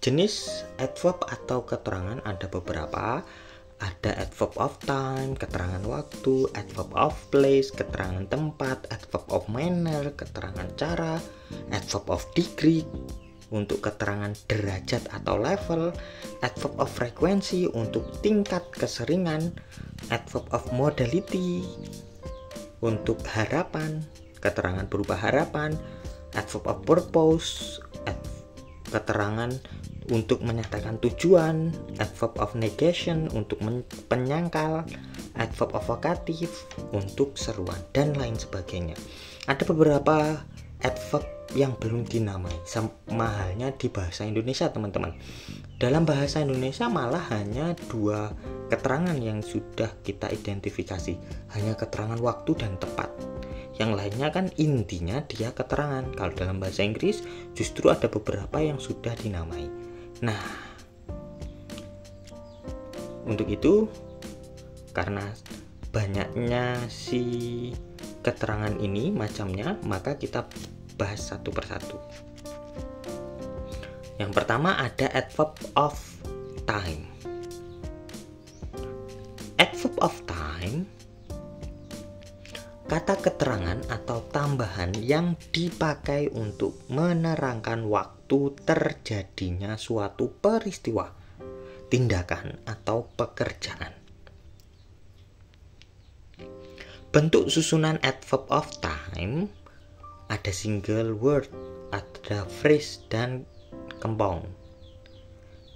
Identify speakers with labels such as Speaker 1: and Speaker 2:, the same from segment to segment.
Speaker 1: Jenis adverb atau keterangan ada beberapa. Ada adverb of time, keterangan waktu, adverb of place, keterangan tempat, adverb of manner, keterangan cara, adverb of degree untuk keterangan derajat atau level, adverb of frequency untuk tingkat keseringan, adverb of modality untuk harapan, keterangan berupa harapan, adverb of purpose, keterangan untuk menyatakan tujuan, adverb of negation untuk penyangkal, adverb of vocative untuk seruan, dan lain sebagainya. Ada beberapa adverb yang belum dinamai, sama halnya di bahasa Indonesia, teman-teman. Dalam bahasa Indonesia malah hanya 2 keterangan yang sudah kita identifikasi, hanya keterangan waktu dan tepat. Yang lainnya kan intinya dia keterangan. Kalau dalam bahasa Inggris justru ada beberapa yang sudah dinamai. Nah, untuk itu karena banyaknya si keterangan ini macamnya, maka kita bahas satu persatu. Yang pertama ada adverb of time. Adverb of time, kata keterangan atau tambahan yang dipakai untuk menerangkan waktu terjadinya suatu peristiwa, tindakan, atau pekerjaan. Bentuk susunan adverb of time ada single word, ada phrase, dan compound.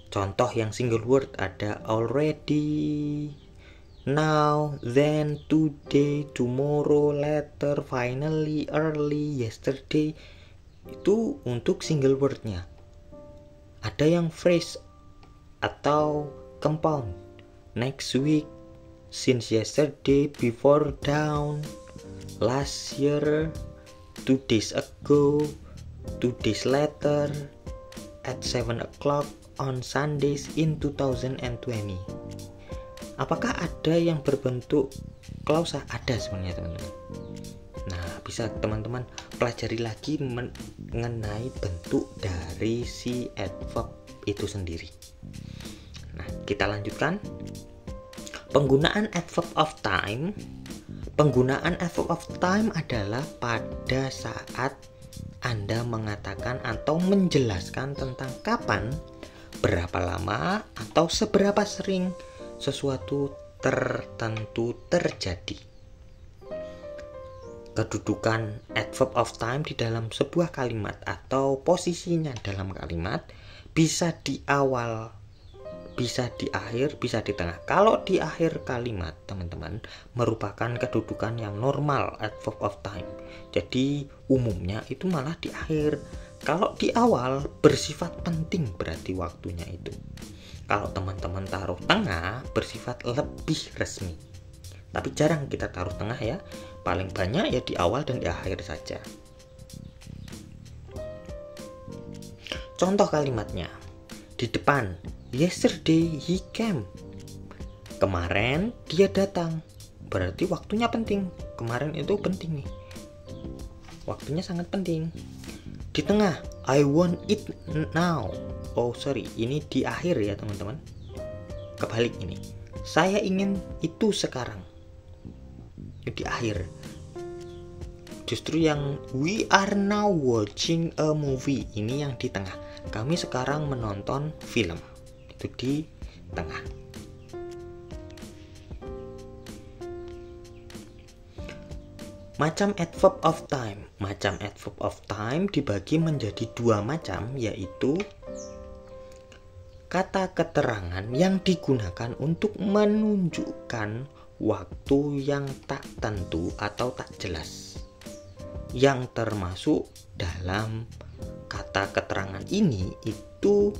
Speaker 1: Contoh yang single word ada already, now, then, today, tomorrow, later, finally, early, yesterday. Itu untuk single wordnya. Ada yang phrase atau compound. Next week, since yesterday, before dawn, last year, 2 days ago, 2 days later, at 7 o'clock on Sundays in 2020. Apakah ada yang berbentuk klausa? Ada sebenarnya, teman-teman. Nah, bisa teman-teman pelajari lagi mengenai bentuk dari si adverb itu sendiri. Nah, kita lanjutkan. Penggunaan adverb of time. Penggunaan adverb of time adalah pada saat Anda mengatakan atau menjelaskan tentang kapan, berapa lama, atau seberapa sering sesuatu tertentu terjadi. Kedudukan adverb of time di dalam sebuah kalimat atau posisinya dalam kalimat bisa di awal, bisa di akhir, bisa di tengah. Kalau di akhir kalimat, teman-teman, merupakan kedudukan yang normal adverb of time. Jadi umumnya itu malah di akhir. Kalau di awal bersifat penting berarti waktunya itu. Kalau teman-teman taruh tengah bersifat lebih resmi. Tapi jarang kita taruh tengah ya. Paling banyak ya di awal dan di akhir saja. Contoh kalimatnya. Di depan, yesterday he came. Kemarin dia datang. Berarti waktunya penting. Kemarin itu penting nih. Waktunya sangat penting. Di tengah, I want it now. Oh sorry, ini di akhir ya teman-teman. Kebalik ini. Saya ingin itu sekarang. Di akhir. Justru yang we are now watching a movie, ini yang di tengah. Kami sekarang menonton film. Itu di tengah. Macam adverb of time. Macam adverb of time dibagi menjadi 2 macam, yaitu kata keterangan yang digunakan untuk menunjukkan waktu yang tak tentu atau tak jelas, yang termasuk dalam kata keterangan ini itu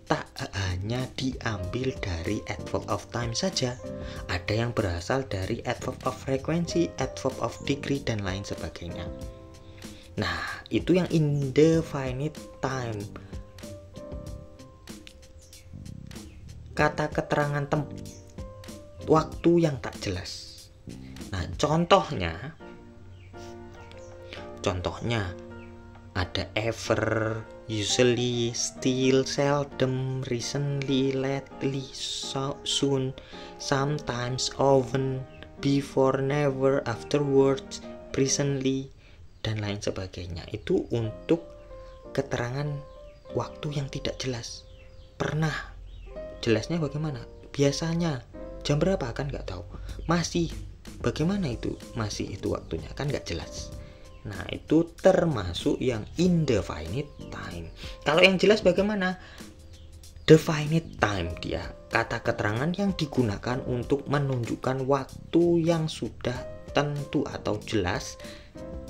Speaker 1: tak hanya diambil dari adverb of time saja, ada yang berasal dari adverb of frequency, adverb of degree, dan lain sebagainya. Nah, itu yang indefinite time. Kata keterangan waktu yang tak jelas. Nah, contohnya ada ever, usually, still, seldom, recently, lately, soon, sometimes, often, before, never, afterwards, presently, dan lain sebagainya. Itu untuk keterangan waktu yang tidak jelas. Pernah, jelasnya bagaimana? Biasanya, jam berapa kan nggak tahu. Masih, bagaimana itu? Masih itu waktunya kan nggak jelas. Nah, itu termasuk yang indefinite time. Kalau yang jelas bagaimana? Definite time dia, kata keterangan yang digunakan untuk menunjukkan waktu yang sudah tentu atau jelas.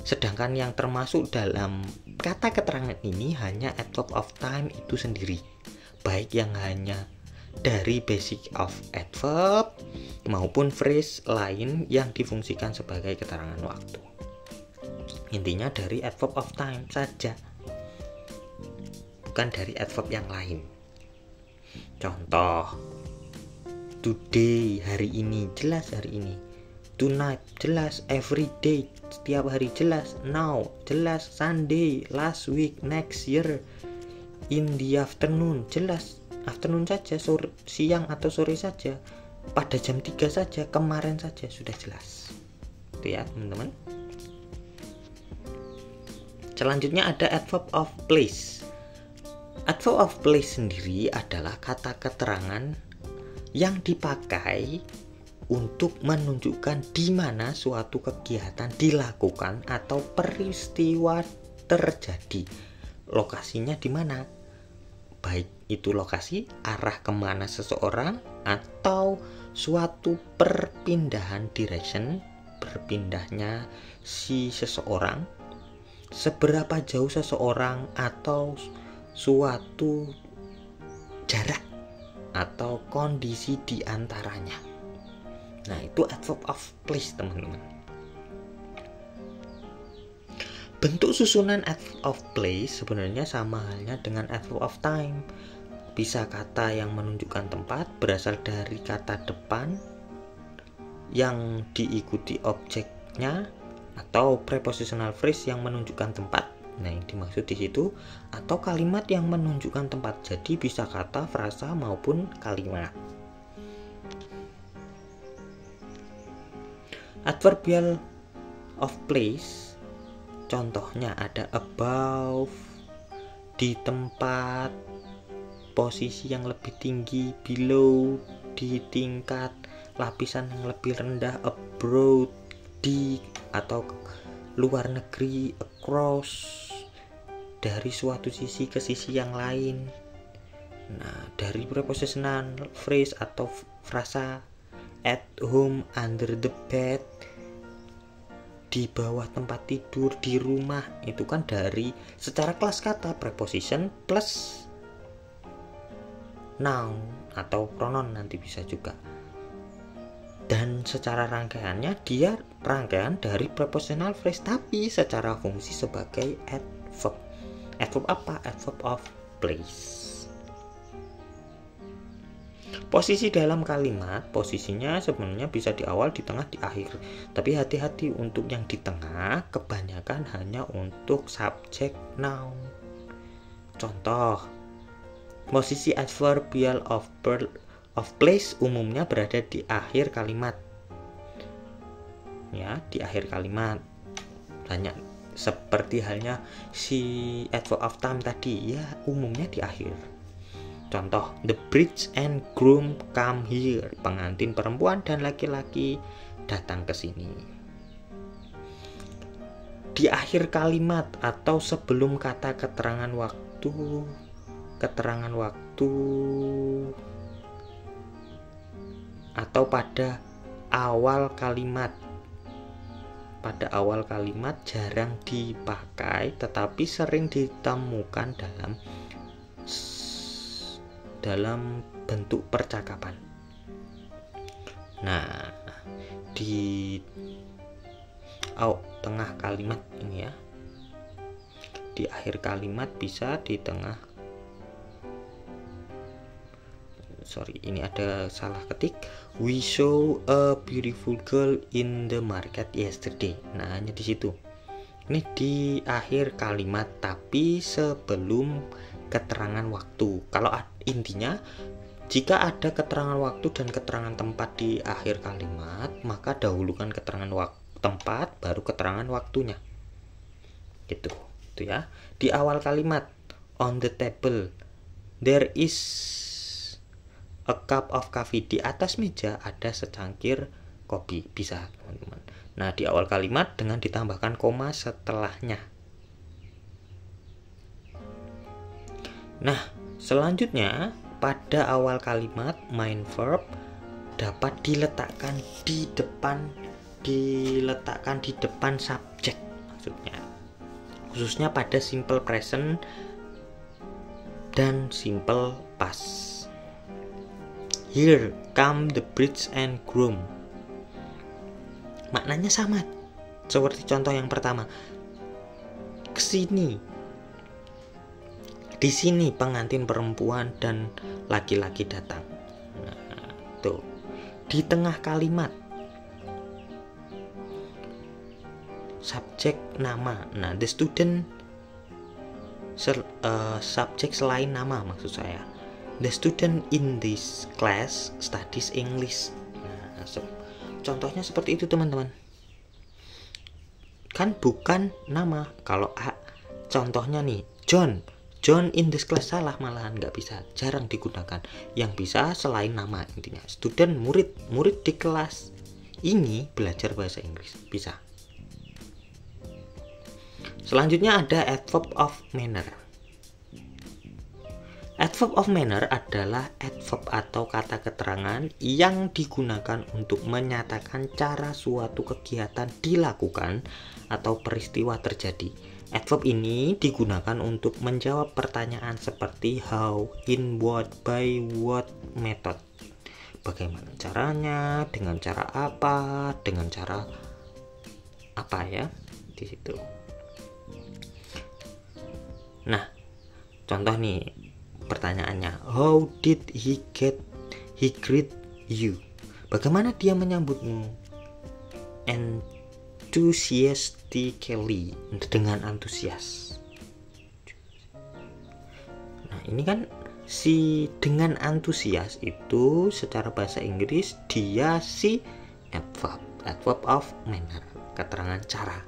Speaker 1: Sedangkan yang termasuk dalam kata keterangan ini hanya adverb of time itu sendiri. Baik yang hanya dari basic of adverb maupun phrase lain yang difungsikan sebagai keterangan waktu. Intinya dari adverb of time saja, bukan dari adverb yang lain. Contoh, today, hari ini, jelas hari ini. Tonight, jelas. Every day, setiap hari, jelas. Now, jelas. Sunday, last week, next year. In the afternoon, jelas. Afternoon saja, siang atau sore saja. Pada jam 3 saja, kemarin saja, sudah jelas. Itu ya teman-teman. Selanjutnya ada adverb of place. Adverb of place sendiri adalah kata keterangan yang dipakai untuk menunjukkan di mana suatu kegiatan dilakukan atau peristiwa terjadi. Lokasinya di mana? Baik itu lokasi, arah kemana seseorang, atau suatu perpindahan direction, berpindahnya si seseorang, seberapa jauh seseorang, atau suatu jarak atau kondisi di antaranya. Nah, itu adverb of place, teman-teman. Bentuk susunan adverb of place sebenarnya sama halnya dengan adverb of time. Bisa kata yang menunjukkan tempat berasal dari kata depan yang diikuti objeknya, atau prepositional phrase yang menunjukkan tempat. Nah, yang dimaksud di situ, atau kalimat yang menunjukkan tempat. Jadi bisa kata, frasa maupun kalimat. Adverbial of place contohnya ada above, di tempat, posisi yang lebih tinggi, below, di tingkat, lapisan yang lebih rendah, abroad, di atau luar negeri, across, dari suatu sisi ke sisi yang lain. Nah, dari prepositional phrase atau frasa at home, under the bed, di bawah tempat tidur, di rumah, itu kan dari secara kelas kata preposition plus noun atau pronoun nanti bisa juga. Dan secara rangkaiannya dia rangkaian dari prepositional phrase tapi secara fungsi sebagai adverb. Adverb apa? Adverb of place. Posisi dalam kalimat, posisinya sebenarnya bisa di awal, di tengah, di akhir. Tapi hati-hati untuk yang di tengah, kebanyakan hanya untuk subjek noun. Contoh, posisi adverbial of place umumnya berada di akhir kalimat. Ya, di akhir kalimat. Banyak seperti halnya si adverb of time tadi, ya umumnya di akhir. Contoh, the bride and groom come here. Pengantin perempuan dan laki-laki datang ke sini. Di akhir kalimat atau sebelum kata keterangan waktu atau pada awal kalimat. Pada awal kalimat jarang dipakai tetapi sering ditemukan dalam bentuk percakapan. Nah, di tengah kalimat ini ya, di akhir kalimat bisa di tengah. Ini ada salah ketik. We saw a beautiful girl in the market yesterday. Nah, hanya di situ. Ini di akhir kalimat tapi sebelum keterangan waktu. Kalau intinya jika ada keterangan waktu dan keterangan tempat di akhir kalimat, maka dahulukan keterangan tempat baru keterangan waktunya. Gitu ya. Di awal kalimat, on the table there is a cup of coffee. Di atas meja ada secangkir kopi. Bisa, teman-teman. Nah, di awal kalimat dengan ditambahkan koma setelahnya. Nah, selanjutnya pada awal kalimat main verb dapat diletakkan di depan subjek maksudnya. Khususnya pada simple present dan simple past. Here come the bride and groom. Maknanya sama seperti contoh yang pertama. Kesini. Di sini pengantin perempuan dan laki-laki datang. Nah, tuh. Di tengah kalimat subjek nama. Nah, the student subjek selain nama maksud saya. The student in this class studies English. Nah, contohnya seperti itu, teman-teman. Kan bukan nama. Kalau contohnya nih, John in this class, salah, malahan nggak bisa, jarang digunakan. Yang bisa selain nama, intinya student, murid di kelas ini belajar bahasa Inggris, bisa. Selanjutnya ada adverb of manner. Adverb of manner adalah adverb atau kata keterangan yang digunakan untuk menyatakan cara suatu kegiatan dilakukan atau peristiwa terjadi. Adverb ini digunakan untuk menjawab pertanyaan seperti how, in what, by what method. Bagaimana caranya, dengan cara apa, dengan cara apa ya di situ. Nah, contoh nih pertanyaannya, how did he greet you? Bagaimana dia menyambutmu? Enthusiastically, dengan antusias. Nah, ini kan si dengan antusias itu secara bahasa Inggris dia si adverb of manner, keterangan cara.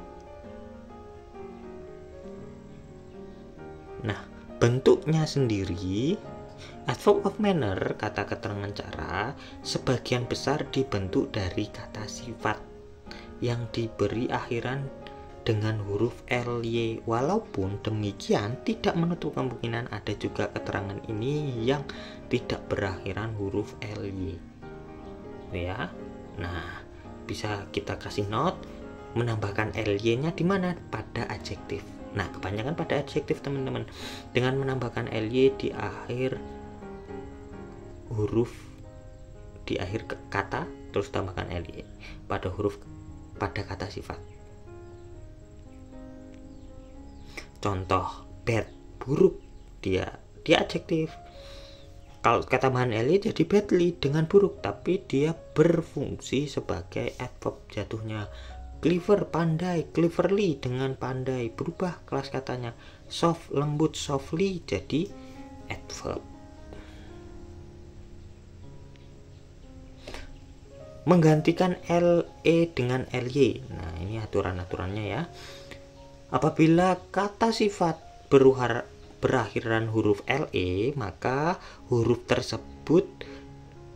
Speaker 1: Nah, bentuknya sendiri adverb of manner, kata keterangan cara, sebagian besar dibentuk dari kata sifat yang diberi akhiran dengan huruf ly. Walaupun demikian, tidak menutup kemungkinan ada juga keterangan ini yang tidak berakhiran huruf ly. Ya. Nah, bisa kita kasih note menambahkan ly-nya di mana? Pada adjektif. Nah, kebanyakan pada adjektif, teman-teman. Dengan menambahkan ly di akhir huruf di akhir kata, terus tambahkan ly pada huruf pada kata sifat. Contoh, bad, buruk, dia adjektif. Kalau ketambahan ly jadi badly, dengan buruk, tapi dia berfungsi sebagai adverb jatuhnya. Clever, pandai, cleverly, dengan pandai, berubah kelas katanya. Soft, lembut, softly, jadi adverb. Menggantikan le dengan ly. Nah, ini aturan-aturannya ya. Apabila kata sifat berakhiran huruf le, maka huruf tersebut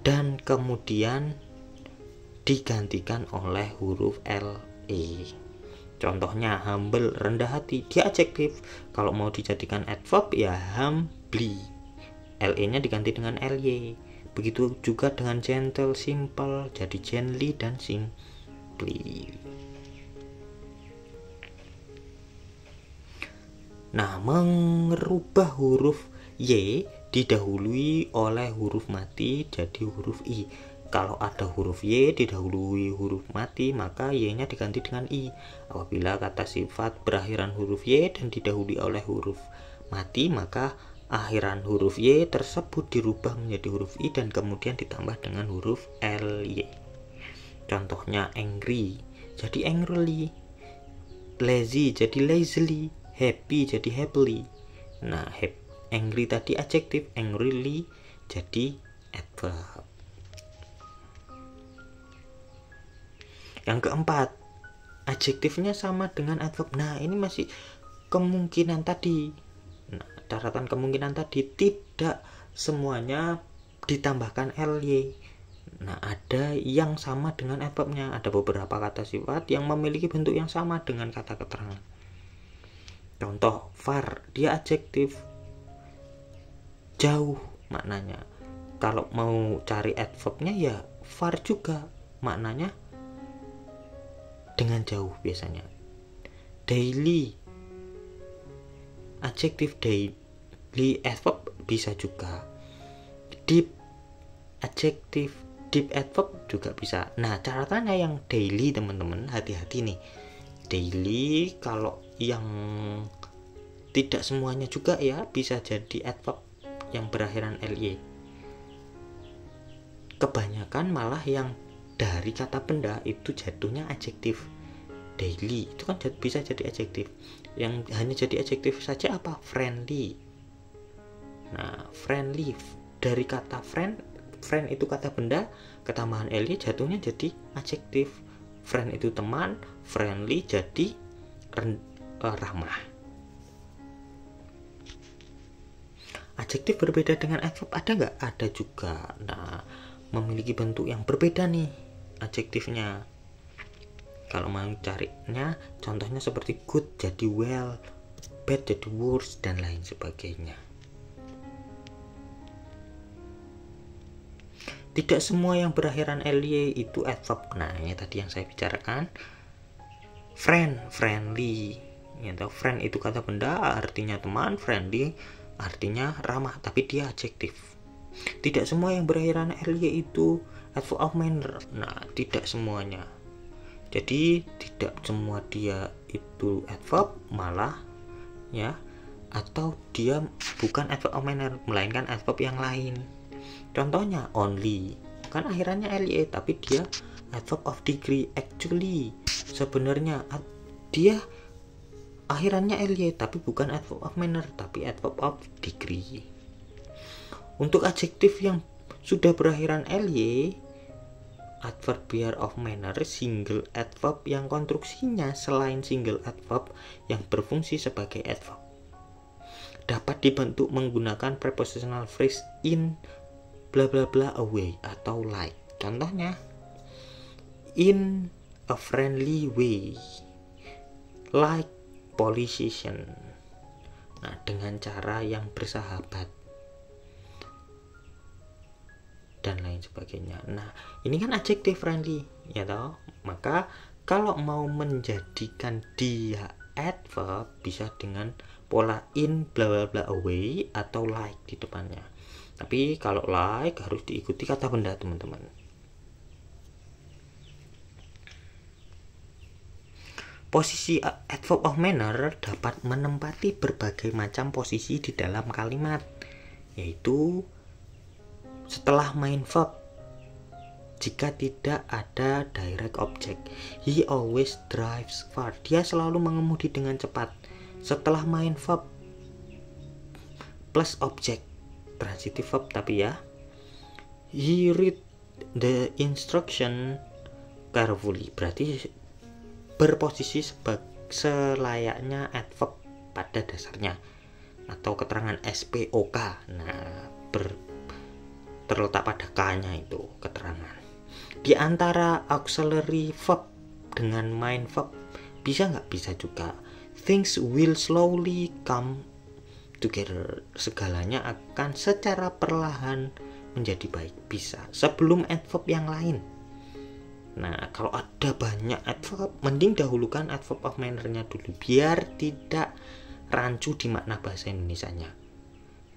Speaker 1: dan kemudian digantikan oleh huruf le. Contohnya humble, rendah hati, dia adjektif. Kalau mau dijadikan adverb ya humbly, le-nya diganti dengan ly. Begitu juga dengan gentle, simple, jadi gently dan simply. Nah, merubah huruf y didahului oleh huruf mati jadi huruf i. Kalau ada huruf y didahului huruf mati, maka y-nya diganti dengan i. Apabila kata sifat berakhiran huruf y dan didahului oleh huruf mati, maka akhiran huruf y tersebut dirubah menjadi huruf i dan kemudian ditambah dengan huruf ly. Contohnya angry, jadi angrily. lazy jadi lazily, happy jadi happily. Nah, angry tadi adjektif, angrily jadi adverb. Yang keempat, adjektifnya sama dengan adverb. Nah, ini masih kemungkinan tadi. Nah, catatan kemungkinan tadi tidak semuanya ditambahkan ly. Nah, ada yang sama dengan adverbnya. Ada beberapa kata sifat yang memiliki bentuk yang sama dengan kata keterangan. Contoh, far, dia adjektif, jauh maknanya. Kalau mau cari adverbnya ya far juga, maknanya dengan jauh biasanya. Daily, adjektif, daily adverb bisa juga. Deep, adjektif, deep adverb juga bisa. Nah, catatannya yang daily teman-teman, hati-hati nih. Daily kalau yang tidak semuanya juga ya bisa jadi adverb yang berakhiran ly. Kebanyakan malah yang dari kata benda itu jatuhnya adjektif. Daily itu kan bisa jadi adjektif. Yang hanya jadi adjektif saja apa? Friendly. Nah, friendly dari kata friend itu kata benda, ketambahan ly jatuhnya jadi adjektif. Friend itu teman, friendly jadi ramah. Adjektif berbeda dengan adverb ada nggak? Ada juga. Nah, memiliki bentuk yang berbeda nih adjektifnya. Kalau mau carinya, contohnya seperti good jadi well, bad jadi worse, dan lain sebagainya. Tidak semua yang berakhiran ly itu adverb. Nah, ini tadi yang saya bicarakan. Friend, friendly. Ya, friend itu kata benda, artinya teman. Friendly artinya ramah, tapi dia adjektif. Tidak semua yang berakhiran ly itu adverb of manner. Nah, tidak semuanya. Jadi tidak semua dia itu adverb, malah ya, atau dia bukan adverb of manner, melainkan adverb yang lain. Contohnya only, kan akhirannya ly, tapi dia adverb of degree. Actually, sebenarnya dia akhirannya ly, tapi bukan adverb of manner, tapi adverb of degree. Untuk adjektif yang sudah berakhiran ly, adverbial of manner, single adverb yang konstruksinya selain single adverb yang berfungsi sebagai adverb, dapat dibentuk menggunakan prepositional phrase in bla bla bla a way atau like. Contohnya, in a friendly way, like politician. Nah, dengan cara yang bersahabat, dan lain sebagainya. Nah, ini kan adjektif friendly, ya toh. Maka kalau mau menjadikan dia adverb bisa dengan pola in bla bla bla away atau like di depannya. Tapi kalau like harus diikuti kata benda, teman-teman. Posisi adverb of manner dapat menempati berbagai macam posisi di dalam kalimat, yaitu setelah main verb jika tidak ada direct object. He always drives far. Dia selalu mengemudi dengan cepat. Setelah main verb plus object, transitive verb tapi ya. He read the instruction carefully. Berarti berposisi selayaknya adverb pada dasarnya atau keterangan SPOK. Nah, terletak pada K-nya itu keterangan. Di antara auxiliary verb dengan main verb bisa nggak? Bisa juga. Things will slowly come together. Segalanya akan secara perlahan menjadi baik. Bisa. Sebelum adverb yang lain. Nah, kalau ada banyak adverb, mending dahulukan adverb of manner-nya dulu biar tidak rancu di makna bahasa Indonesianya.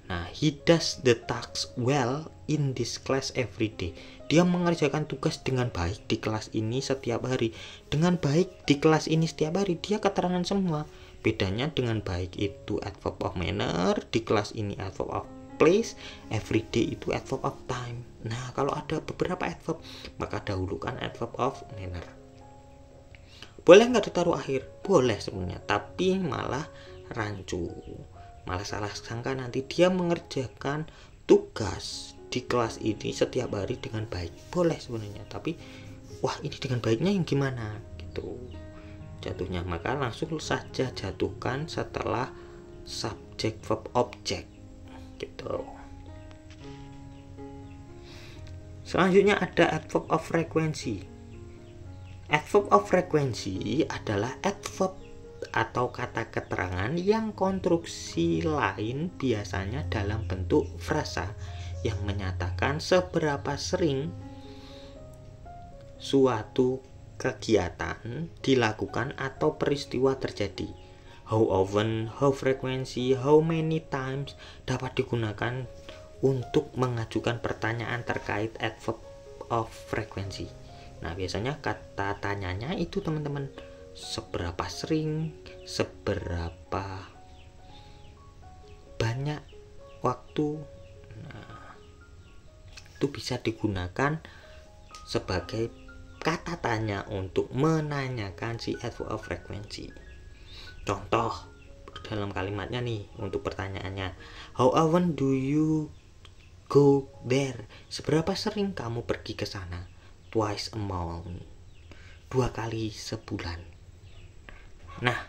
Speaker 1: Nah, he does the tasks well in this class every day. Dia mengerjakan tugas dengan baik di kelas ini setiap hari. Dengan baik di kelas ini setiap hari, dia keterangan semua. Bedanya dengan baik itu adverb of manner, di kelas ini adverb of place, every day itu adverb of time. Nah, kalau ada beberapa adverb, maka dahulukan adverb of manner. Boleh nggak ditaruh akhir? Boleh sebenarnya, tapi malah rancu, malah salah sangka nanti dia mengerjakan tugas di kelas ini setiap hari dengan baik. Boleh sebenarnya, tapi wah ini dengan baiknya yang gimana gitu jatuhnya. Maka langsung saja jatuhkan setelah subject verb object gitu. Selanjutnya ada adverb of frequency. Adverb of frequency adalah adverb atau kata keterangan yang konstruksi lain biasanya dalam bentuk frasa yang menyatakan seberapa sering suatu kegiatan dilakukan atau peristiwa terjadi. How often, how frequency, how many times dapat digunakan untuk mengajukan pertanyaan terkait adverb of frequency. Nah, biasanya kata tanyanya itu teman-teman, seberapa sering, seberapa banyak waktu. Nah, itu bisa digunakan sebagai kata tanya untuk menanyakan si adverb of frequency. Contoh dalam kalimatnya nih untuk pertanyaannya, how often do you go there? Seberapa sering kamu pergi ke sana? Twice a month. 2 kali sebulan. Nah,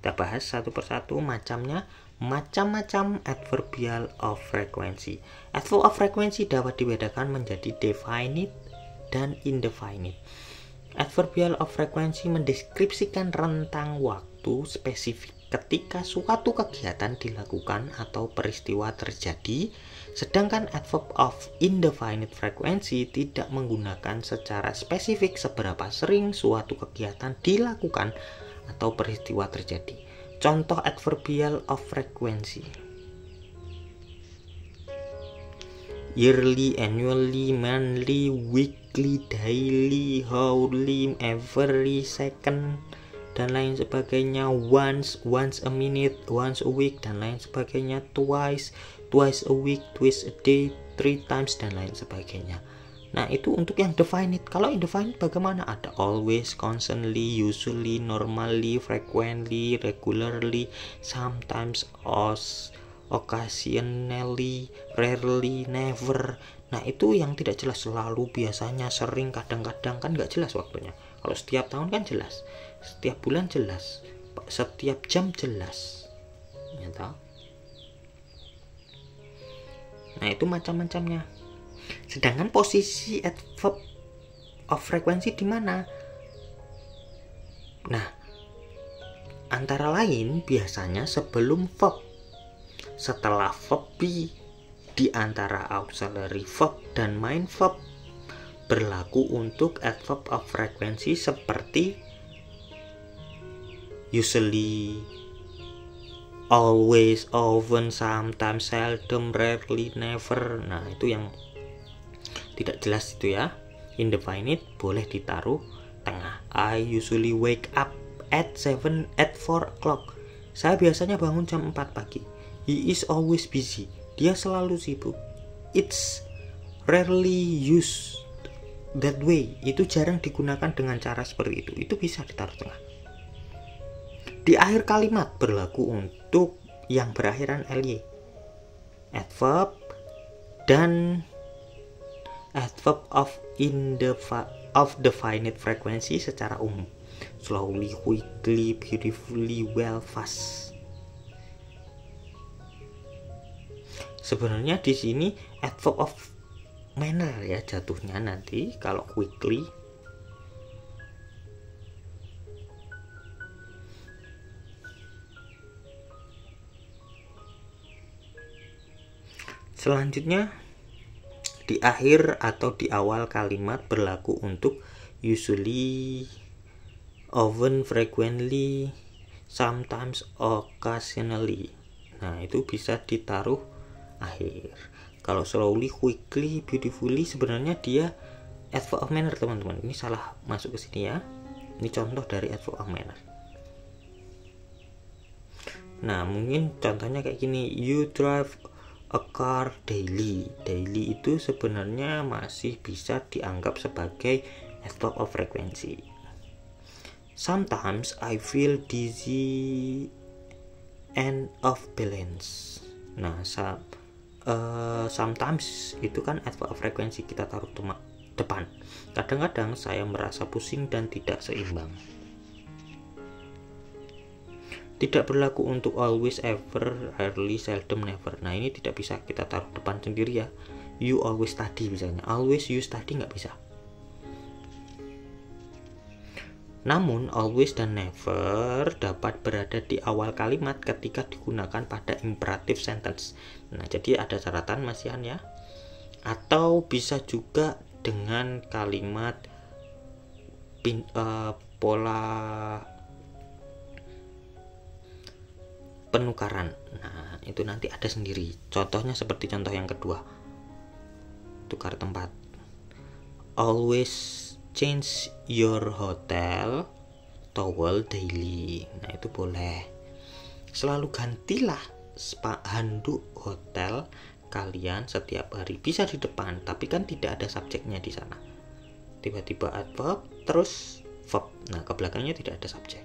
Speaker 1: kita bahas satu persatu macamnya. Macam-macam adverbial of frequency. Adverb of frequency dapat dibedakan menjadi definite dan indefinite. Adverbial of frequency mendeskripsikan rentang waktu spesifik ketika suatu kegiatan dilakukan atau peristiwa terjadi, sedangkan adverb of indefinite frequency tidak menggunakan secara spesifik seberapa sering suatu kegiatan dilakukan atau peristiwa terjadi. Contoh adverbial of frequency: yearly, annually, monthly, weekly, daily, hourly, every second, dan lain sebagainya. Once a minute, once a week, dan lain sebagainya. Twice a week, twice a day, 3 times, dan lain sebagainya. Nah, itu untuk yang definite. Kalau indefinite bagaimana? Ada always, constantly, usually, normally, frequently, regularly, sometimes, occasionally, rarely, never. Nah, itu yang tidak jelas, selalu, biasanya, sering, kadang-kadang, kan nggak jelas waktunya. Kalau setiap tahun kan jelas, setiap bulan jelas, setiap jam jelas, ya tahu. Nah, itu macam-macamnya. Sedangkan posisi adverb of frequency di mana? Nah, antara lain biasanya sebelum verb, setelah verb be, di antara auxiliary verb dan main verb. Berlaku untuk adverb of frequency seperti usually, always, often, sometimes, seldom, rarely, never. Nah, itu yang tidak jelas itu ya. Indefinite boleh ditaruh tengah. I usually wake up at 4 o'clock. Saya biasanya bangun jam 4 pagi. He is always busy. Dia selalu sibuk. It's rarely used that way. Itu jarang digunakan dengan cara seperti itu. Itu bisa ditaruh tengah. Di akhir kalimat berlaku untuk yang berakhiran ly. Adverb dan adverb of definite frequency secara umum. Slowly, quickly, beautifully, well, fast. Sebenarnya di sini adverb of manner ya jatuhnya nanti kalau quickly. Selanjutnya di akhir atau di awal kalimat berlaku untuk usually, often, frequently, sometimes, occasionally. Nah, itu bisa ditaruh akhir. Kalau slowly, quickly, beautifully sebenarnya dia adverb of manner, teman-teman. Ini salah masuk ke sini ya. Ini contoh dari adverb of manner. Nah, mungkin contohnya kayak gini. You drive a car daily. Daily itu sebenarnya masih bisa dianggap sebagai adverb of frequency. Sometimes I feel dizzy and off balance. Nah, sometimes itu kan adverb of frekuensi, kita taruh depan. Kadang-kadang saya merasa pusing dan tidak seimbang. Tidak berlaku untuk always, ever, rarely, seldom, never. Nah, ini tidak bisa kita taruh depan sendiri ya. You always study misalnya. Always you study nggak bisa. Namun, always dan never dapat berada di awal kalimat ketika digunakan pada imperative sentence. Nah, jadi ada catatan Mas Yan ya. Atau bisa juga dengan kalimat pola penukaran. Nah, itu nanti ada sendiri. Contohnya seperti contoh yang kedua. Tukar tempat. Always change your hotel towel daily. Nah, itu boleh. Selalu gantilah handuk hotel kalian setiap hari. Bisa di depan, tapi kan tidak ada subjeknya di sana. Tiba-tiba adverb terus verb. Nah, ke belakangnya tidak ada subjek.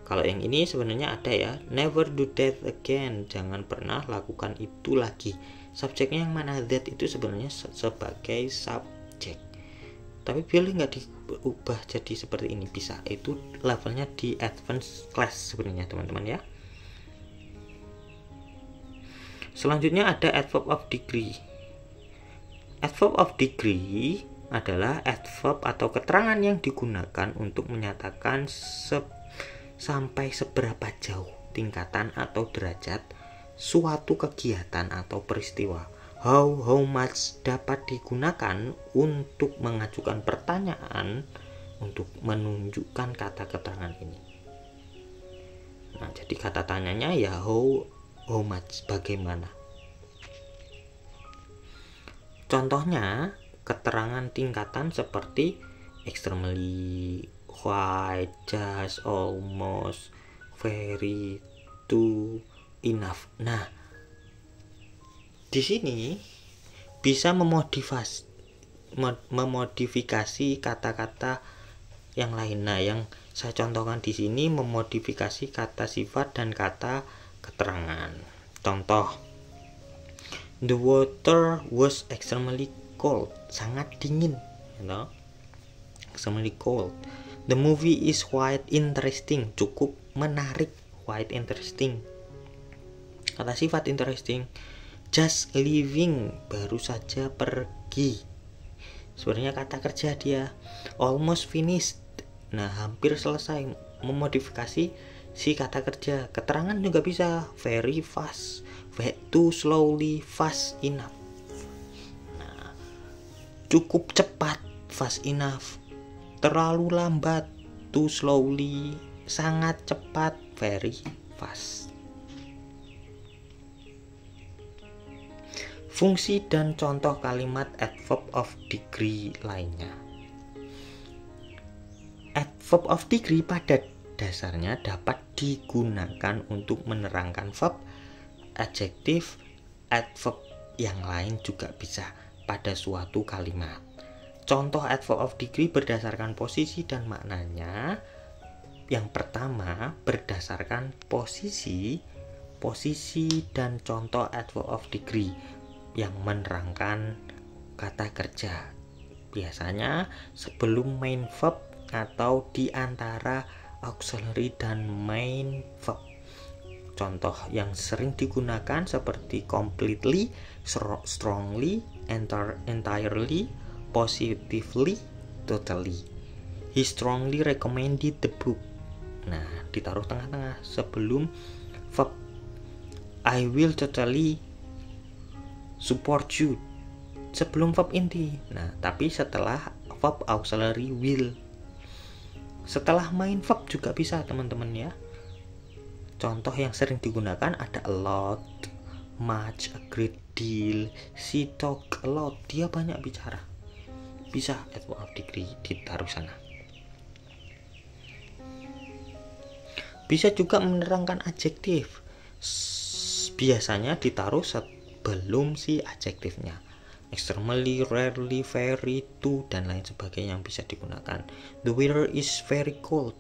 Speaker 1: Kalau yang ini sebenarnya ada ya. Never do that again. Jangan pernah lakukan itu lagi. Subjeknya yang mana? That itu sebenarnya sebagai subjek. Tapi boleh nggak diubah jadi seperti ini? Bisa. Itu levelnya di advance class sebenarnya teman-teman ya. Selanjutnya ada adverb of degree. Adverb of degree adalah adverb atau keterangan yang digunakan untuk menyatakan sampai seberapa jauh tingkatan atau derajat suatu kegiatan atau peristiwa. How much dapat digunakan untuk mengajukan pertanyaan untuk menunjukkan kata keterangan ini. Nah, jadi kata tanyanya ya how much, bagaimana. Contohnya keterangan tingkatan seperti extremely, quite, just, almost, very, too, enough. Nah, di sini bisa memodifikasi kata-kata yang lain. Nah, yang saya contohkan di sini memodifikasi kata sifat dan kata keterangan. Contoh, the water was extremely cold. Sangat dingin, extremely cold. The movie is quite interesting. Cukup menarik, quite interesting. Kata sifat interesting. Just leaving, baru saja pergi. Sebenarnya kata kerja dia. Almost finished. Nah, hampir selesai. Memodifikasi si kata kerja. Keterangan juga bisa. Very fast, too slowly, fast enough. Nah, cukup cepat, fast enough. Terlalu lambat, too slowly. Sangat cepat, very fast. Fungsi dan contoh kalimat adverb of degree lainnya. Adverb of degree pada dasarnya dapat digunakan untuk menerangkan verb, adjektif, adverb yang lain juga bisa pada suatu kalimat. Contoh adverb of degree berdasarkan posisi dan maknanya. Yang pertama berdasarkan posisi dan contoh adverb of degree yang menerangkan kata kerja. Biasanya sebelum main verb atau di antara auxiliary dan main verb. Contoh yang sering digunakan seperti completely, strongly, entirely, positively, totally. He strongly recommended the book. Nah, ditaruh tengah-tengah sebelum verb. I will totally support you sebelum verb inti. Nah, tapi setelah verb auxiliary will. Setelah main verb juga bisa teman-teman ya. Contoh yang sering digunakan ada a lot, much, a great deal, she talk a lot, dia banyak bicara. Bisa adverb of degree ditaruh sana. Bisa juga menerangkan adjektif. Biasanya ditaruh sebelum si adjektifnya. extremely, rarely, very, to, dan lain sebagainya yang bisa digunakan. The weather is very cold.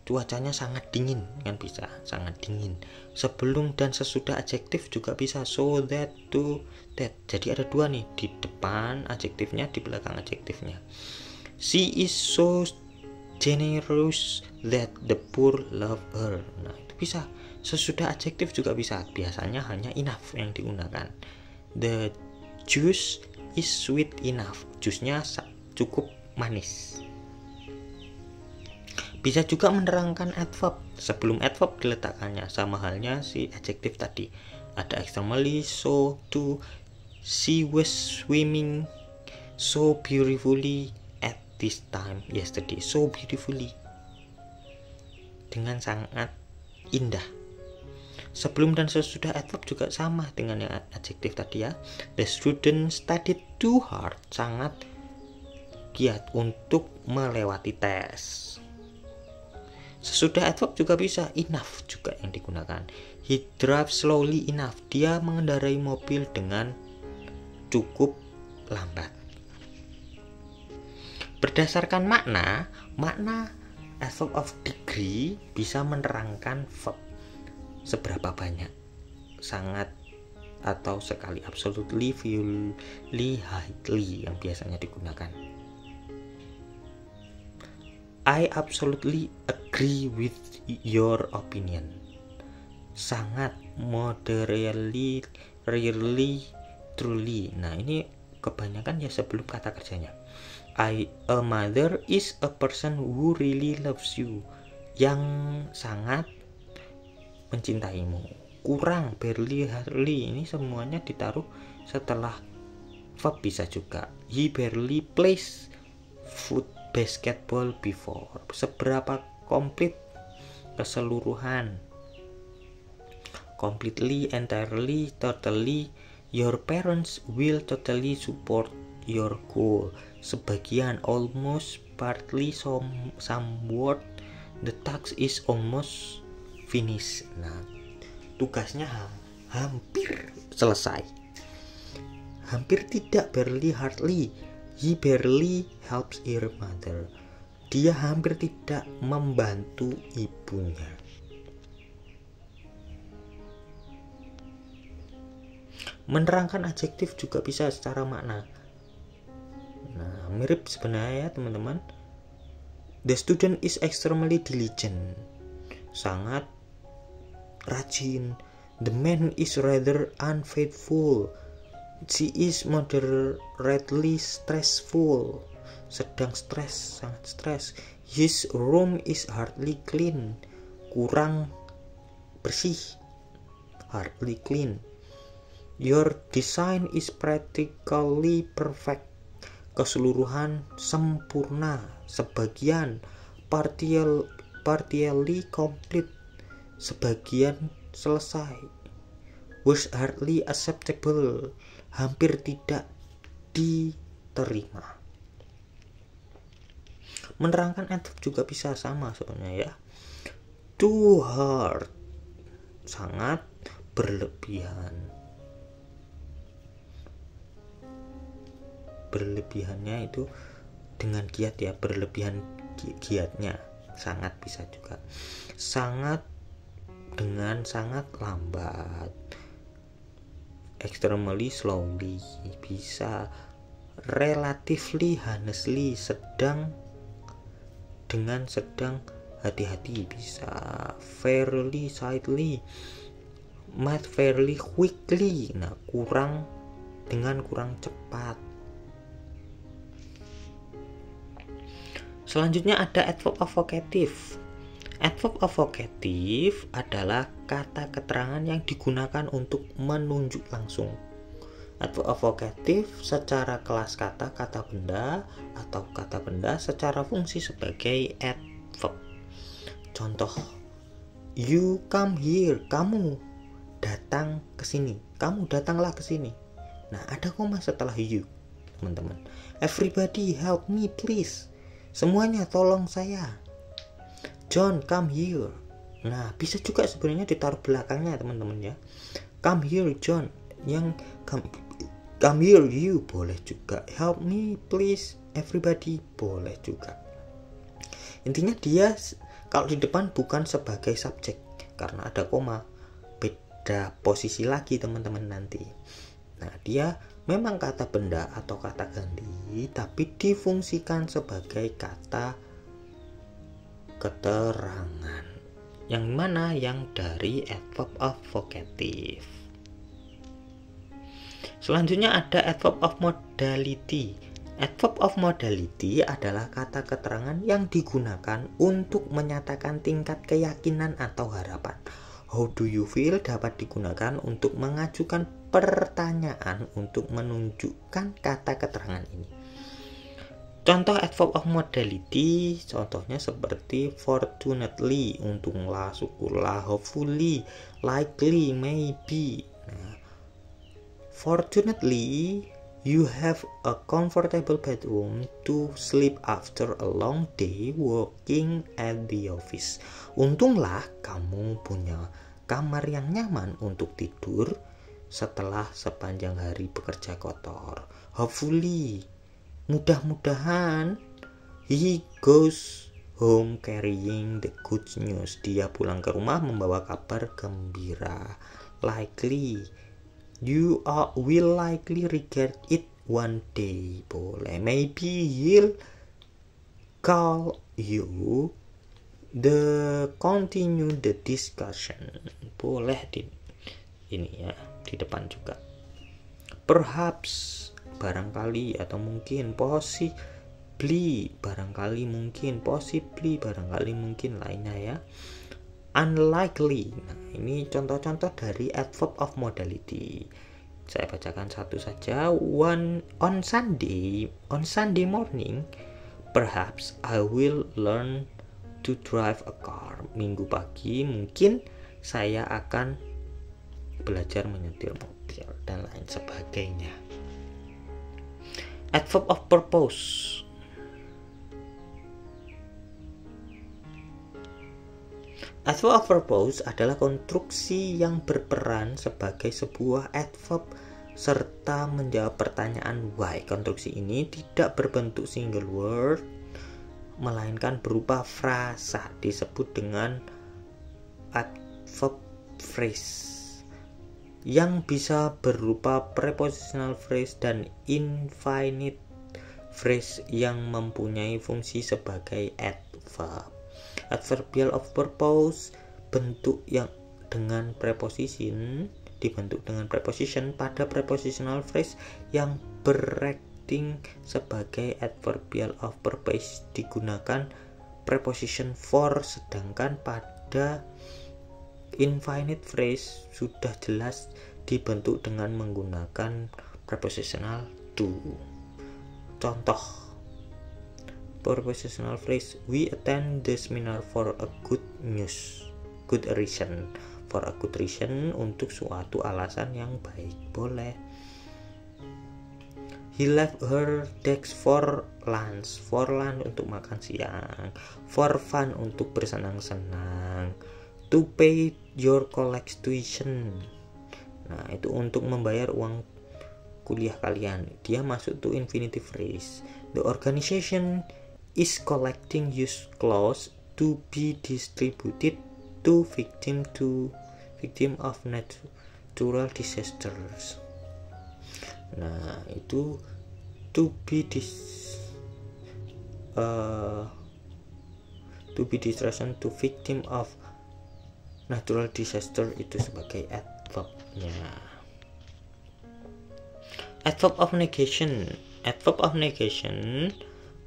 Speaker 1: Cuacanya sangat dingin, kan bisa, sangat dingin. Sebelum dan sesudah adjektif juga bisa, so that, to, that. Jadi ada dua nih, di depan adjektifnya, di belakang adjektifnya. She is so generous that the poor love her. Nah, itu bisa. Sesudah adjektif juga bisa. Biasanya hanya enough yang digunakan. The juice is sweet enough. Jusnya cukup manis. Bisa juga menerangkan adverb sebelum adverb diletakkannya, sama halnya si adjektif tadi. Ada extremely, so, to. She was swimming so beautifully at this time yesterday. So beautifully, dengan sangat indah. Sebelum dan sesudah adverb juga sama dengan yang adjektif tadi ya. The student studied too hard. Sangat giat untuk melewati tes. Sesudah adverb juga bisa, enough juga yang digunakan. He drives slowly enough. Dia mengendarai mobil dengan cukup lambat. Berdasarkan makna adverb of degree bisa menerangkan verb. Seberapa banyak, sangat, atau sekali, absolutely, fully, highly yang biasanya digunakan. I absolutely agree with your opinion. Sangat, moderately, rarely, truly. Nah, ini kebanyakan ya sebelum kata kerjanya. A mother is a person who really loves you. Yang sangat mencintaimu. Kurang, barely, hardly. Ini semuanya ditaruh setelah verb bisa juga. He barely plays basketball before. Seberapa komplit, keseluruhan. Completely, entirely, totally. Your parents will totally support your goal. Sebagian, almost, partly, somewhat. The task is almost finished. Nah, tugasnya hampir selesai. Hampir tidak, barely, hardly. He barely helps her mother. Dia hampir tidak membantu ibunya. Menerangkan adjektif juga bisa secara makna. Nah, mirip sebenarnya ya teman-teman. The student is extremely diligent. Sangat rajin. The man is rather unfaithful. She is moderately stressful. Sedang stres, sangat stres. His room is hardly clean. Kurang bersih. Hardly clean. Your design is practically perfect. Keseluruhan sempurna. Sebagian partially complete. Sebagian selesai. Was hardly acceptable. Hampir tidak diterima. Menerangkan adverb juga bisa sama sebenarnya ya. Too hard, sangat berlebihan. Berlebihannya itu dengan giat ya, berlebihan giatnya. Sangat bisa juga. Sangat dengan sangat lambat. Extremely slowly bisa. Relatively honestly, sedang dengan sedang hati-hati bisa. Fairly slightly, math fairly quickly. Nah, kurang dengan kurang cepat. Selanjutnya ada adverb avocative. Adverb avocative adalah kata keterangan yang digunakan untuk menunjuk langsung. Adverb avocative secara kelas kata benda, atau kata benda secara fungsi sebagai adverb. Contoh, you come here, kamu datang ke sini, kamu datanglah ke sini. Nah, ada koma setelah you, teman-teman. Everybody help me please. Semuanya tolong saya. John, come here. Nah, bisa juga sebenarnya ditaruh belakangnya teman-teman ya. Come here, John. Yang come here you, boleh juga. Help me please everybody, boleh juga. Intinya dia kalau di depan bukan sebagai subjek karena ada koma, beda posisi lagi teman-teman nanti. Nah, dia memang kata benda atau kata ganti, tapi difungsikan sebagai kata keterangan. Yang mana? Yang dari adverb of vocative. Selanjutnya ada adverb of modality. Adverb of modality adalah kata keterangan yang digunakan untuk menyatakan tingkat keyakinan atau harapan. How do you feel dapat digunakan untuk mengajukan pertanyaan untuk menunjukkan kata keterangan ini. Contoh adverb of modality, contohnya seperti fortunately, untunglah, syukurlah, hopefully, likely, maybe. Nah, fortunately, you have a comfortable bedroom to sleep after a long day working at the office. Untunglah kamu punya kamar yang nyaman untuk tidur setelah sepanjang hari bekerja kotor. Hopefully, mudah-mudahan, he goes home carrying the good news. Dia pulang ke rumah membawa kabar gembira. Likely, you will likely regret it one day. Boleh. Maybe he'll call you the continue the discussion. Boleh ini ya, di depan juga. Perhaps, barangkali atau mungkin, possibly, barangkali mungkin, possibly, barangkali mungkin lainnya ya. Unlikely. Nah, ini contoh-contoh dari adverb of modality. Saya bacakan satu saja. On Sunday morning, perhaps I will learn to drive a car. Minggu pagi mungkin saya akan belajar menyetir mobil dan lain sebagainya. Adverb of purpose. Adverb of purpose adalah konstruksi yang berperan sebagai sebuah adverb serta menjawab pertanyaan why. Konstruksi ini tidak berbentuk single word, melainkan berupa frasa, disebut dengan adverb phrase, yang bisa berupa prepositional phrase dan infinite phrase yang mempunyai fungsi sebagai adverb. Adverbial of purpose bentuk yang dengan preposition, dibentuk dengan preposition pada prepositional phrase yang beracting sebagai adverbial of purpose digunakan preposition for, sedangkan pada infinite phrase sudah jelas dibentuk dengan menggunakan prepositional to. Contoh prepositional phrase, we attend the seminar for a good reason. For a good reason, untuk suatu alasan yang baik. Boleh. He left her desk for lunch. For lunch untuk makan siang. For fun untuk bersenang-senang. To pay your college tuition. Nah, itu untuk membayar uang kuliah kalian. Dia masuk to infinitive phrase. The organization is collecting used clothes to be distributed to victim of natural disasters. Nah, itu to be distribution to victim of natural disaster itu sebagai adverbnya. Adverb of negation. Adverb of negation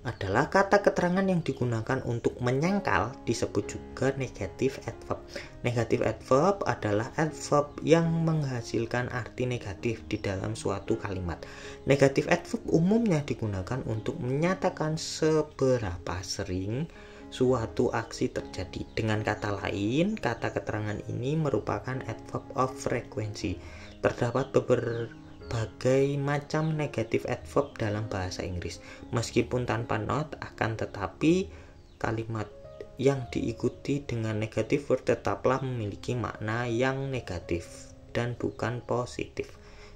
Speaker 1: adalah kata keterangan yang digunakan untuk menyangkal, disebut juga negative adverb. Negative adverb adalah adverb yang menghasilkan arti negatif di dalam suatu kalimat. Negative adverb umumnya digunakan untuk menyatakan seberapa sering suatu aksi terjadi. Dengan kata lain, kata keterangan ini merupakan adverb of frequency. Terdapat berbagai macam negative adverb dalam bahasa Inggris. Meskipun tanpa not, akan tetapi kalimat yang diikuti dengan negative word tetaplah memiliki makna yang negatif dan bukan positif.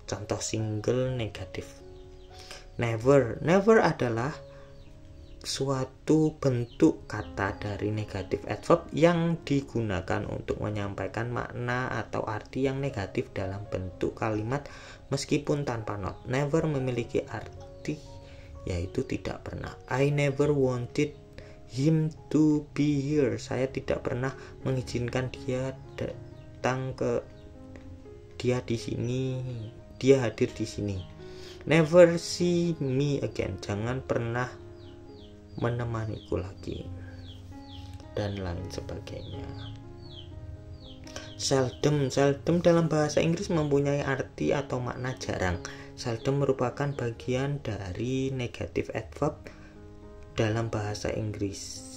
Speaker 1: Contoh single negatif. Never. Never adalah suatu bentuk kata dari negatif adverb yang digunakan untuk menyampaikan makna atau arti yang negatif dalam bentuk kalimat meskipun tanpa not. Never memiliki arti yaitu tidak pernah. I never wanted him to be here. Saya tidak pernah mengizinkan dia datang ke dia di sini. Dia hadir di sini. Never see me again. Jangan pernah menemaniku lagi. Dan lain sebagainya. Seldom. Seldom dalam bahasa Inggris mempunyai arti atau makna jarang. Seldom merupakan bagian dari negatif adverb dalam bahasa Inggris.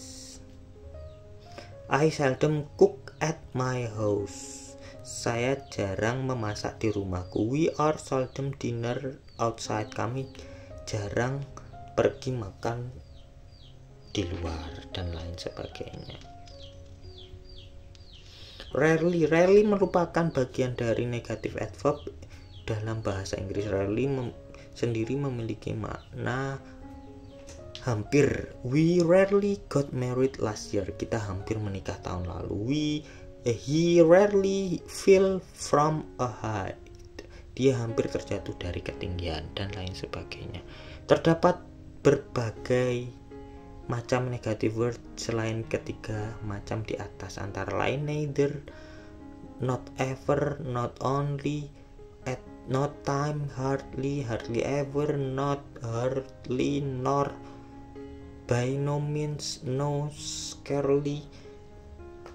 Speaker 1: I seldom cook at my house. Saya jarang memasak di rumahku. We are seldom dinner outside. Kami jarang pergi makan di luar dan lain sebagainya. Rarely. Rarely merupakan bagian dari negatif adverb dalam bahasa Inggris. Rarely sendiri memiliki makna hampir. We rarely got married last year. Kita hampir menikah tahun lalu. He rarely fell from a height. Dia hampir terjatuh dari ketinggian dan lain sebagainya. Terdapat berbagai macam negative word selain ketiga macam di atas, antara lain neither, not ever, not only, at no time, hardly, hardly ever, not hardly, nor, by no means, no, scarcely.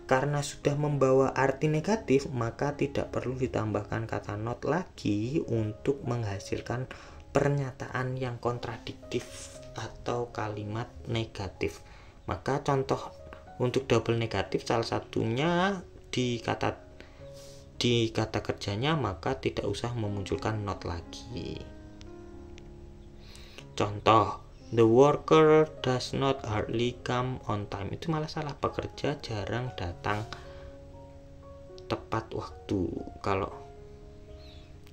Speaker 1: Karena sudah membawa arti negatif, maka tidak perlu ditambahkan kata not lagi untuk menghasilkan pernyataan yang kontradiktif atau kalimat negatif. Maka contoh untuk double negatif salah satunya di kata kerjanya, maka tidak usah memunculkan not lagi. Contoh, the worker does not hardly come on time. Itu malah salah, pekerja jarang datang tepat waktu. Kalau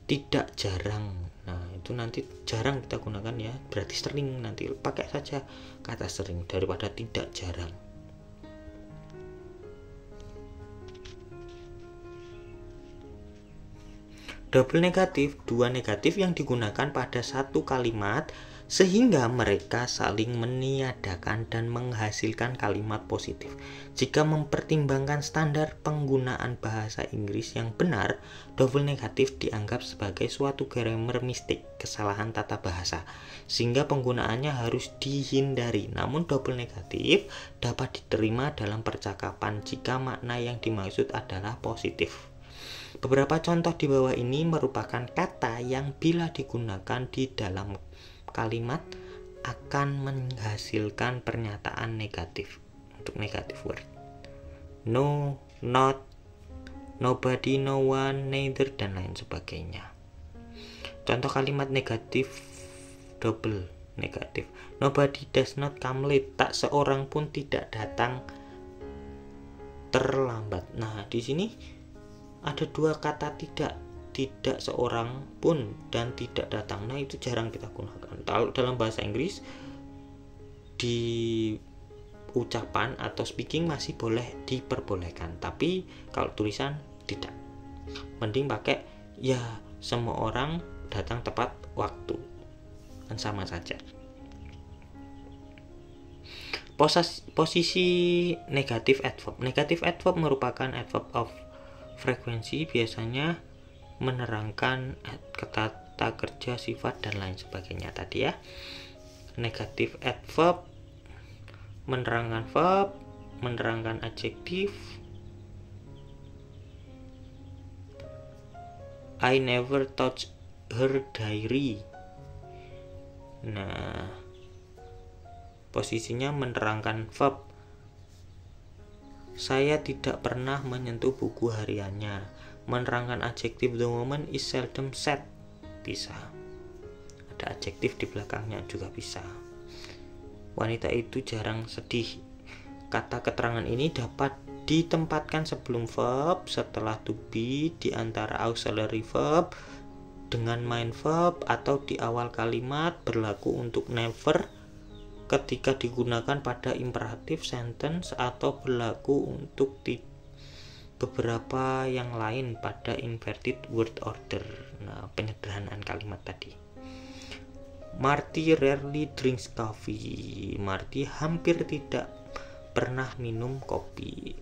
Speaker 1: tidak jarang, nah itu nanti jarang kita gunakan ya, berarti sering. Nanti pakai saja kata sering daripada tidak jarang. Double negatif, dua negatif yang digunakan pada satu kalimat sehingga mereka saling meniadakan dan menghasilkan kalimat positif. Jika mempertimbangkan standar penggunaan bahasa Inggris yang benar, double negatif dianggap sebagai suatu grammar mistake, kesalahan tata bahasa, sehingga penggunaannya harus dihindari. Namun double negatif dapat diterima dalam percakapan jika makna yang dimaksud adalah positif. Beberapa contoh di bawah ini merupakan kata yang bila digunakan di dalam kalimat akan menghasilkan pernyataan negatif. Untuk negatif word, no, not, nobody, no one, neither, dan lain sebagainya. Contoh kalimat negatif double negatif, nobody does not come late. Tak seorang pun tidak datang terlambat. Nah, di sini ada dua kata tidak seorang pun dan tidak datang. Nah, itu jarang kita gunakan. Kalau dalam bahasa Inggris di ucapan atau speaking masih boleh diperbolehkan, tapi kalau tulisan tidak. Mending pakai ya semua orang datang tepat waktu, kan sama saja. Posisi negatif adverb. Negatif adverb merupakan adverb of frequency, biasanya menerangkan kata kerja, sifat, dan lain sebagainya tadi ya. Negatif adverb menerangkan verb, menerangkan adjektif. I never touch her diary. Nah, posisinya menerangkan verb. Saya tidak pernah menyentuh buku hariannya. Menerangkan adjektif, the woman is seldom sad. Bisa. Ada adjektif di belakangnya juga bisa. Wanita itu jarang sedih. Kata keterangan ini dapat ditempatkan sebelum verb, setelah to be, di antara auxiliary verb, dengan main verb atau di awal kalimat, berlaku untuk never ketika digunakan pada imperative sentence, atau berlaku untuk beberapa yang lain pada inverted word order. Nah, penyederhanaan kalimat tadi. Marty rarely drinks coffee. Marty hampir tidak pernah minum kopi.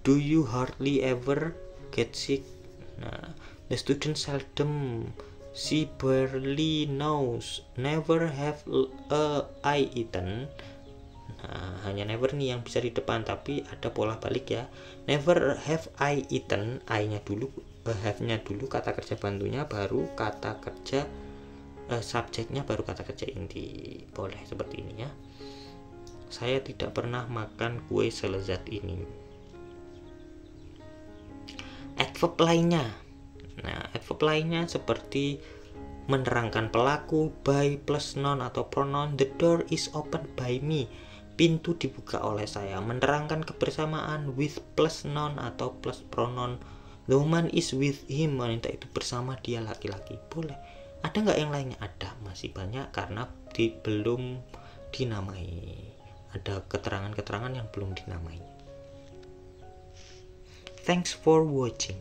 Speaker 1: Do you hardly ever get sick? Nah, the student seldom, she barely knows, never have I eaten. Nah, hanya never nih yang bisa di depan, tapi ada pola balik ya. Never have I eaten, I-nya dulu, have-nya dulu, kata kerja bantunya, baru kata kerja subjeknya, baru kata kerja inti. Boleh seperti ini ya. Saya tidak pernah makan kue selezat ini. Adverb lainnya. Nah, adverb lainnya seperti menerangkan pelaku, by plus noun atau pronoun. The door is opened by me. Pintu dibuka oleh saya. Menerangkan kebersamaan, with plus noun atau plus pronoun. The woman is with him. Wanita itu bersama dia, laki-laki. Boleh. Ada nggak yang lainnya? Ada, masih banyak karena belum dinamai. Ada keterangan-keterangan yang belum dinamai. Thanks for watching.